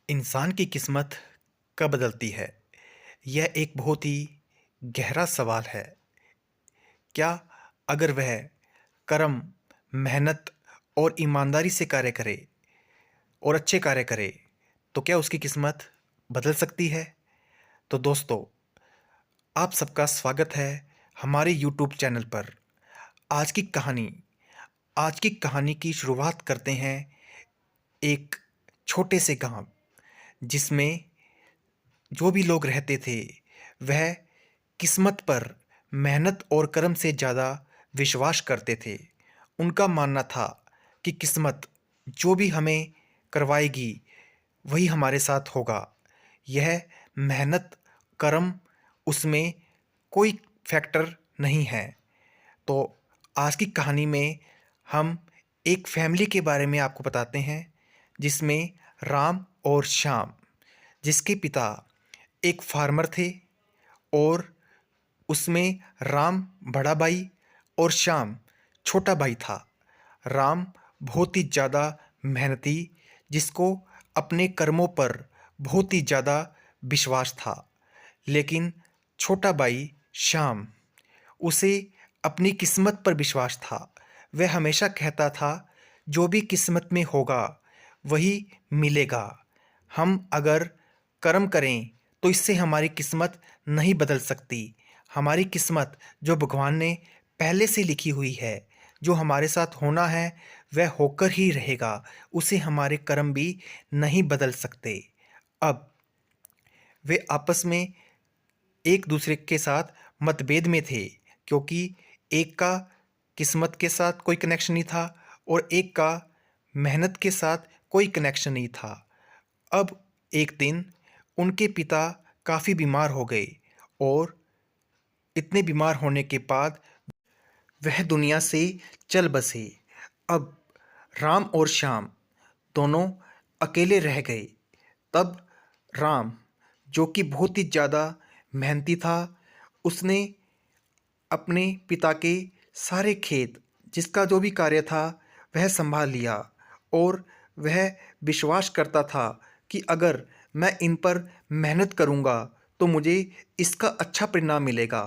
इंसान की किस्मत कब बदलती है? यह एक बहुत ही गहरा सवाल है। क्या अगर वह कर्म, मेहनत और ईमानदारी से कार्य करे और अच्छे कार्य करे, तो क्या उसकी किस्मत बदल सकती है? तो दोस्तों, आप सबका स्वागत है हमारे यूट्यूब चैनल पर। आज की कहानी आज की कहानी की शुरुआत करते हैं एक छोटे से गांव जिसमें जो भी लोग रहते थे वह किस्मत पर मेहनत और कर्म से ज़्यादा विश्वास करते थे। उनका मानना था कि किस्मत जो भी हमें करवाएगी वही हमारे साथ होगा। यह मेहनत, कर्म, उसमें कोई फैक्टर नहीं है। तो आज की कहानी में हम एक फैमिली के बारे में आपको बताते हैं जिसमें राम और श्याम, जिसके पिता एक फार्मर थे और उसमें राम बड़ा भाई और श्याम छोटा भाई था। राम बहुत ही ज़्यादा मेहनती, जिसको अपने कर्मों पर बहुत ही ज़्यादा विश्वास था। लेकिन छोटा भाई श्याम, उसे अपनी किस्मत पर विश्वास था। वह हमेशा कहता था जो भी किस्मत में होगा वही मिलेगा। हम अगर कर्म करें तो इससे हमारी किस्मत नहीं बदल सकती। हमारी किस्मत जो भगवान ने पहले से लिखी हुई है, जो हमारे साथ होना है वह होकर ही रहेगा। उसे हमारे कर्म भी नहीं बदल सकते। अब वे आपस में एक दूसरे के साथ मतभेद में थे, क्योंकि एक का किस्मत के साथ कोई कनेक्शन नहीं था और एक का मेहनत के साथ कोई कनेक्शन नहीं था। अब एक दिन उनके पिता काफ़ी बीमार हो गए और इतने बीमार होने के बाद वह दुनिया से चल बसे। अब राम और श्याम दोनों अकेले रह गए। तब राम, जो कि बहुत ही ज़्यादा मेहनती था, उसने अपने पिता के सारे खेत, जिसका जो भी कार्य था वह संभाल लिया और वह विश्वास करता था कि अगर मैं इन पर मेहनत करूँगा तो मुझे इसका अच्छा परिणाम मिलेगा।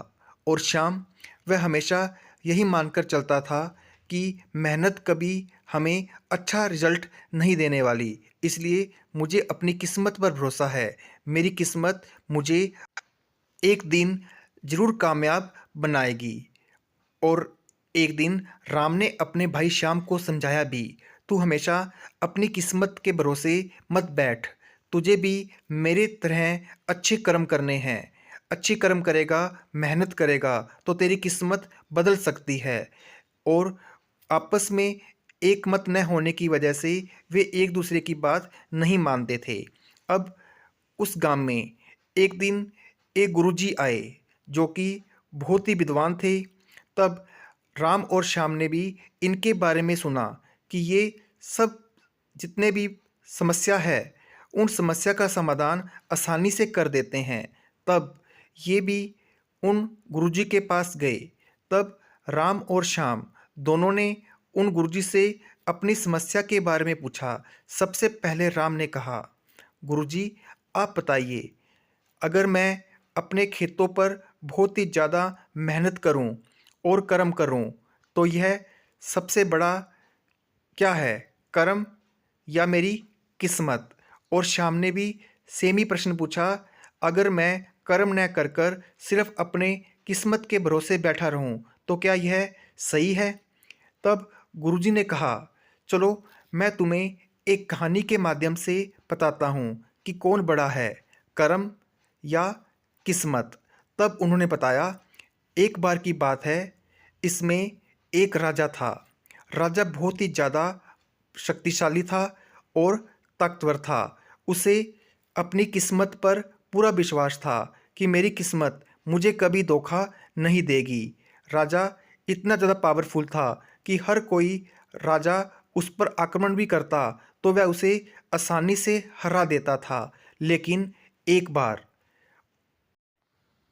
और श्याम, वह हमेशा यही मानकर चलता था कि मेहनत कभी हमें अच्छा रिजल्ट नहीं देने वाली, इसलिए मुझे अपनी किस्मत पर भरोसा है। मेरी किस्मत मुझे एक दिन ज़रूर कामयाब बनाएगी। और एक दिन राम ने अपने भाई श्याम को समझाया भी, तू हमेशा अपनी किस्मत के भरोसे मत बैठ। तुझे भी मेरे तरह अच्छे कर्म करने हैं। अच्छे कर्म करेगा, मेहनत करेगा तो तेरी किस्मत बदल सकती है। और आपस में एक मत न होने की वजह से वे एक दूसरे की बात नहीं मानते थे। अब उस गांव में एक दिन एक गुरुजी आए, जो कि बहुत ही विद्वान थे। तब राम और श्याम ने भी इनके बारे में सुना कि ये सब जितने भी समस्या है उन समस्या का समाधान आसानी से कर देते हैं। तब ये भी उन गुरुजी के पास गए। तब राम और श्याम दोनों ने उन गुरुजी से अपनी समस्या के बारे में पूछा। सबसे पहले राम ने कहा, गुरुजी आप बताइए, अगर मैं अपने खेतों पर बहुत ही ज़्यादा मेहनत करूं और कर्म करूं तो यह सबसे बड़ा क्या है, कर्म या मेरी किस्मत? और श्याम ने भी सेम ही प्रश्न पूछा, अगर मैं कर्म न कर कर सिर्फ अपने किस्मत के भरोसे बैठा रहूं तो क्या यह सही है? तब गुरुजी ने कहा, चलो मैं तुम्हें एक कहानी के माध्यम से बताता हूँ कि कौन बड़ा है, कर्म या किस्मत। तब उन्होंने बताया, एक बार की बात है, इसमें एक राजा था। राजा बहुत ही ज़्यादा शक्तिशाली था और ताकतवर था। उसे अपनी किस्मत पर पूरा विश्वास था कि मेरी किस्मत मुझे कभी धोखा नहीं देगी। राजा इतना ज़्यादा पावरफुल था कि हर कोई राजा उस पर आक्रमण भी करता तो वह उसे आसानी से हरा देता था। लेकिन एक बार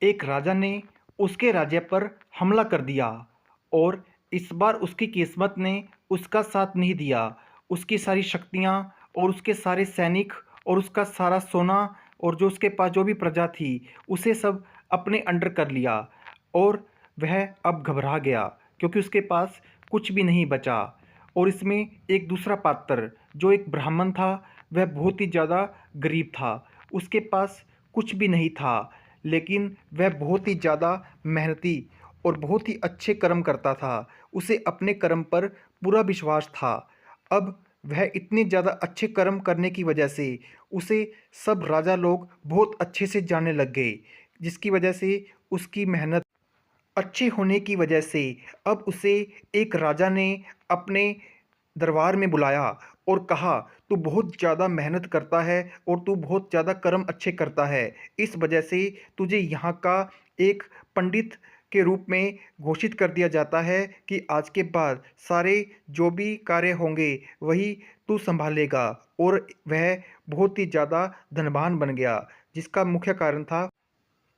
एक राजा ने उसके राज्य पर हमला कर दिया और इस बार उसकी किस्मत ने उसका साथ नहीं दिया। उसकी सारी शक्तियाँ और उसके सारे सैनिक और उसका सारा सोना और जो उसके पास जो भी प्रजा थी उसे सब अपने अंडर कर लिया। और वह अब घबरा गया क्योंकि उसके पास कुछ भी नहीं बचा। और इसमें एक दूसरा पात्र जो एक ब्राह्मण था, वह बहुत ही ज़्यादा गरीब था। उसके पास कुछ भी नहीं था, लेकिन वह बहुत ही ज़्यादा मेहनती और बहुत ही अच्छे कर्म करता था। उसे अपने कर्म पर पूरा विश्वास था। अब वह इतने ज़्यादा अच्छे कर्म करने की वजह से उसे सब राजा लोग बहुत अच्छे से जानने लग गए, जिसकी वजह से उसकी मेहनत अच्छे होने की वजह से अब उसे एक राजा ने अपने दरबार में बुलाया और कहा, तू बहुत ज़्यादा मेहनत करता है और तू बहुत ज़्यादा कर्म अच्छे करता है। इस वजह से तुझे यहाँ का एक पंडित के रूप में घोषित कर दिया जाता है कि आज के बाद सारे जो भी कार्य होंगे वही तू संभालेगा। और वह बहुत ही ज़्यादा धनवान बन गया, जिसका मुख्य कारण था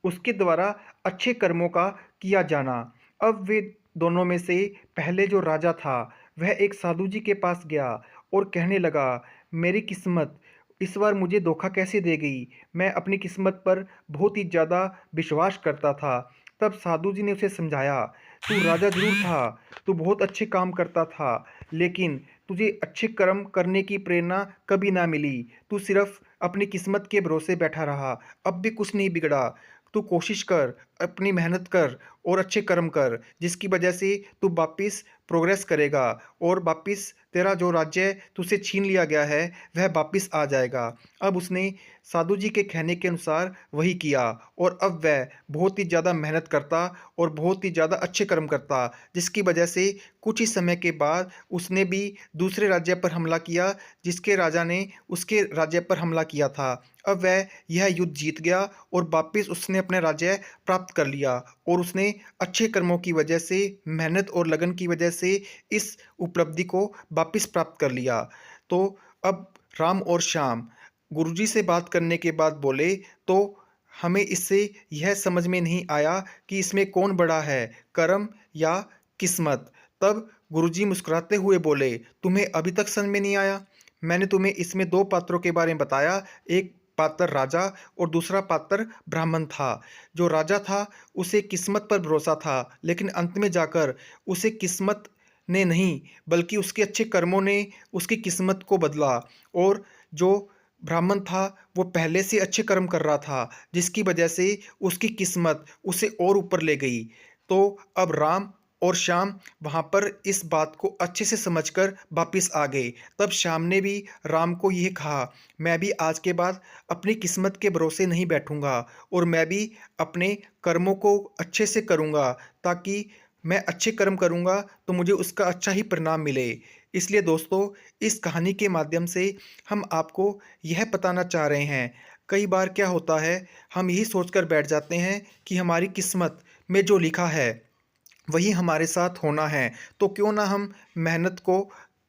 उसके द्वारा अच्छे कर्मों का किया जाना। अब वे दोनों में से पहले जो राजा था वह एक साधु जी के पास गया और कहने लगा, मेरी किस्मत इस बार मुझे धोखा कैसे दे गई। मैं अपनी किस्मत पर बहुत ही ज़्यादा विश्वास करता था। तब साधु जी ने उसे समझाया, तू राजा जरूर था, तू बहुत अच्छे काम करता था, लेकिन तुझे अच्छे कर्म करने की प्रेरणा कभी ना मिली। तू सिर्फ अपनी किस्मत के भरोसे बैठा रहा। अब भी कुछ नहीं बिगड़ा। तू कोशिश कर, अपनी मेहनत कर और अच्छे कर्म कर, जिसकी वजह से तू वापिस प्रोग्रेस करेगा और वापिस तेरा जो राज्य तुझसे छीन लिया गया है वह वापिस आ जाएगा। अब उसने साधु जी के कहने के अनुसार वही किया और अब वह बहुत ही ज़्यादा मेहनत करता और बहुत ही ज़्यादा अच्छे कर्म करता, जिसकी वजह से कुछ ही समय के बाद उसने भी दूसरे राज्य पर हमला किया, जिसके राजा ने उसके राज्य पर हमला किया था। अब वह यह युद्ध जीत गया और वापिस उसने अपना राज्य प्राप्त कर लिया और उसने अच्छे कर्मों की वजह से, मेहनत और लगन की वजह से इस उपलब्धि को वापिस प्राप्त कर लिया। तो अब राम और श्याम गुरुजी से बात करने के बाद बोले, तो हमें इससे यह समझ में नहीं आया कि इसमें कौन बड़ा है, कर्म या किस्मत। तब गुरुजी मुस्कुराते हुए बोले, तुम्हें अभी तक समझ में नहीं आया? मैंने तुम्हें इसमें दो पात्रों के बारे में बताया। एक पात्र राजा और दूसरा पात्र ब्राह्मण था। जो राजा था उसे किस्मत पर भरोसा था, लेकिन अंत में जाकर उसे किस्मत ने नहीं बल्कि उसके अच्छे कर्मों ने उसकी किस्मत को बदला। और जो ब्राह्मण था वो पहले से अच्छे कर्म कर रहा था, जिसकी वजह से उसकी किस्मत उसे और ऊपर ले गई। तो अब राम और श्याम वहाँ पर इस बात को अच्छे से समझकर वापिस आ गए। तब श्याम ने भी राम को यह कहा, मैं भी आज के बाद अपनी किस्मत के भरोसे नहीं बैठूंगा और मैं भी अपने कर्मों को अच्छे से करूंगा, ताकि मैं अच्छे कर्म करूंगा तो मुझे उसका अच्छा ही परिणाम मिले। इसलिए दोस्तों, इस कहानी के माध्यम से हम आपको यह बताना चाह रहे हैं, कई बार क्या होता है, हम यही सोचकर बैठ जाते हैं कि हमारी किस्मत में जो लिखा है वही हमारे साथ होना है, तो क्यों ना हम मेहनत को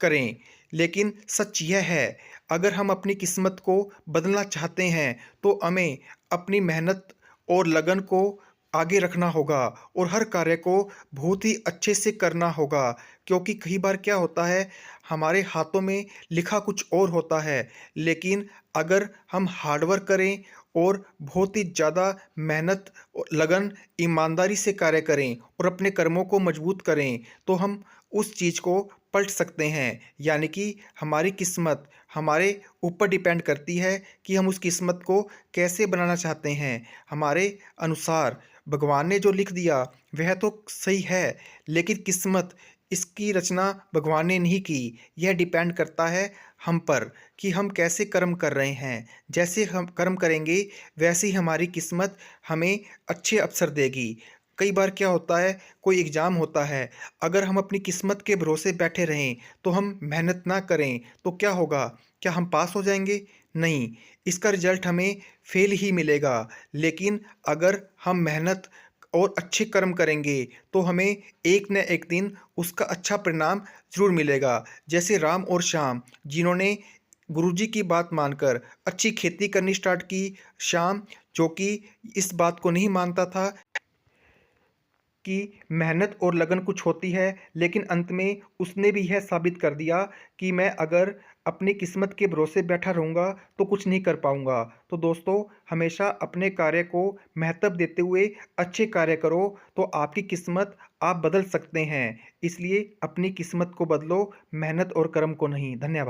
करें। लेकिन सच यह है, अगर हम अपनी किस्मत को बदलना चाहते हैं तो हमें अपनी मेहनत और लगन को आगे रखना होगा और हर कार्य को बहुत ही अच्छे से करना होगा। क्योंकि कई बार क्या होता है, हमारे हाथों में लिखा कुछ और होता है, लेकिन अगर हम हार्डवर्क करें और बहुत ही ज़्यादा मेहनत और लगन, ईमानदारी से कार्य करें और अपने कर्मों को मजबूत करें, तो हम उस चीज़ को पलट सकते हैं। यानी कि हमारी किस्मत हमारे ऊपर डिपेंड करती है कि हम उस किस्मत को कैसे बनाना चाहते हैं। हमारे अनुसार भगवान ने जो लिख दिया वह तो सही है, लेकिन किस्मत, इसकी रचना भगवान ने नहीं की। यह डिपेंड करता है हम पर कि हम कैसे कर्म कर रहे हैं। जैसे हम कर्म करेंगे वैसे ही हमारी किस्मत हमें अच्छे अवसर देगी। कई बार क्या होता है, कोई एग्ज़ाम होता है, अगर हम अपनी किस्मत के भरोसे बैठे रहें तो हम मेहनत ना करें तो क्या होगा? क्या हम पास हो जाएंगे? नहीं, इसका रिजल्ट हमें फेल ही मिलेगा। लेकिन अगर हम मेहनत और अच्छे कर्म करेंगे तो हमें एक न एक दिन उसका अच्छा परिणाम ज़रूर मिलेगा। जैसे राम और श्याम, जिन्होंने गुरुजी की बात मानकर अच्छी खेती करनी स्टार्ट की। श्याम, जो कि इस बात को नहीं मानता था कि मेहनत और लगन कुछ होती है, लेकिन अंत में उसने भी यह साबित कर दिया कि मैं अगर अपनी किस्मत के भरोसे बैठा रहूँगा तो कुछ नहीं कर पाऊँगा। तो दोस्तों, हमेशा अपने कार्य को महत्व देते हुए अच्छे कार्य करो, तो आपकी किस्मत आप बदल सकते हैं। इसलिए अपनी किस्मत को बदलो, मेहनत और कर्म को नहीं। धन्यवाद।